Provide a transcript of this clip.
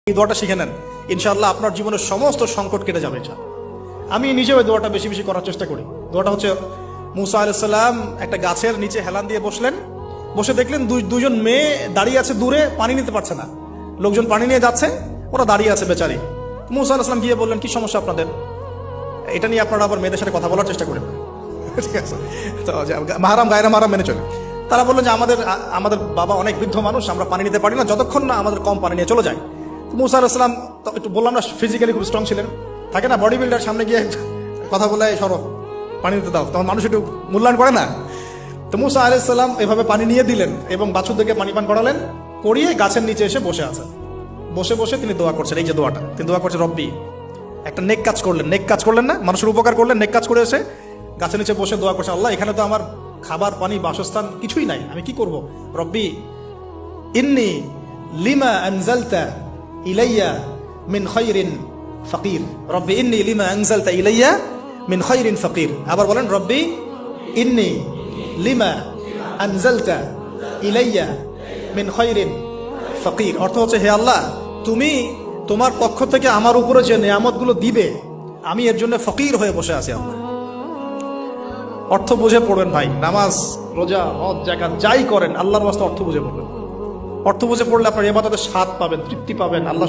এই দোয়াটা শিখে নেন, ইনশাআল্লাহ আপনার জীবনের সমস্ত সংকট কেটে যাবে। এটা আমি নিজেও এই দোয়াটা বেশি বেশি করার চেষ্টা করি। দোয়াটা হচ্ছে, মুসা আলাইহিস সালাম একটা গাছের নিচে হেলান দিয়ে বসলেন, বসে দেখলেন দুইজন মেয়ে দাঁড়িয়ে আছে দূরে, পানি নিতে পারছে না। লোকজন পানি নিয়ে যাচ্ছে, ওরা দাঁড়িয়ে আছে বেচারি। মুসা আলাইহিস সালাম গিয়ে বললেন, কি সমস্যা আপনাদের? এটা নিয়ে আপনারা আবার মেয়েদের সাথে কথা বলার চেষ্টা করেন, ঠিক আছে? তো মাহারাম গায়রা মাহারাম মেনে চলে। তারা বললেন যে আমাদের বাবা অনেক বৃদ্ধ মানুষ, আমরা পানি নিতে পারি না যতক্ষণ না আমাদের কম পানি নিয়ে চলে যায়। মুসা আলাইহিস সালাম একটু বললাম না, ফিজিক্যালি খুব স্ট্রং ছিলেন, থাকে না বডি বিল্ডার, সামনে গিয়ে কথা বলে সরো পানি দিতে দাও, তখন মানুষ একটু মূল্যায়ন করে না। তো মুসা আলাইহিস সালাম এভাবে পানি নিয়ে দিলেন এবং বাছুরদেরকে পানি পান করালেন, করিয়ে গাছের নিচে এসে বসে আছেন। বসে বসে তিনি দোয়া করছেন, এই যে দোয়াটা তিনি দোয়া করছেন, রব্বি, একটা নেক কাজ করলেন, নেক কাজ করলেন না, মানুষের উপকার করলেন, নেক কাজ করে এসে গাছের নিচে বসে দোয়া করছেন, আল্লাহ এখানে তো আমার খাবার পানি বাসস্থান কিছুই নাই, আমি কি করব? রব্বি ইন্নী লিমা আনজালতা ইলাইয়া মিন খায়রিন ফাকির, রব্বি ইন্নী লিমা আনজালতা ইলাইয়া মিন খায়রিন ফাকির। আবার বলেন, রব্বি ইন্নী লিমা আনজালতা ইলাইয়া মিন খায়রিন ফাকির। অর্থ হচ্ছে, হে আল্লাহ, তুমি তোমার পক্ষ থেকে আমার উপরে যে নিয়ামতগুলো দিবে, আমি এর জন্য ফকির হয়ে বসে আছি। আল্লাহ অর্থ বুঝে পড়বেন ভাই, নামাজ রোজা হজ যাকাত যাই করেন আল্লাহর ওয়াস্তে অর্থ বুঝে পড়বেন। অর্থ বুঝে পড়লে আপনার ইবাদতের স্বাদ পাবেন, তৃপ্তি পাবেন, আল্লাহ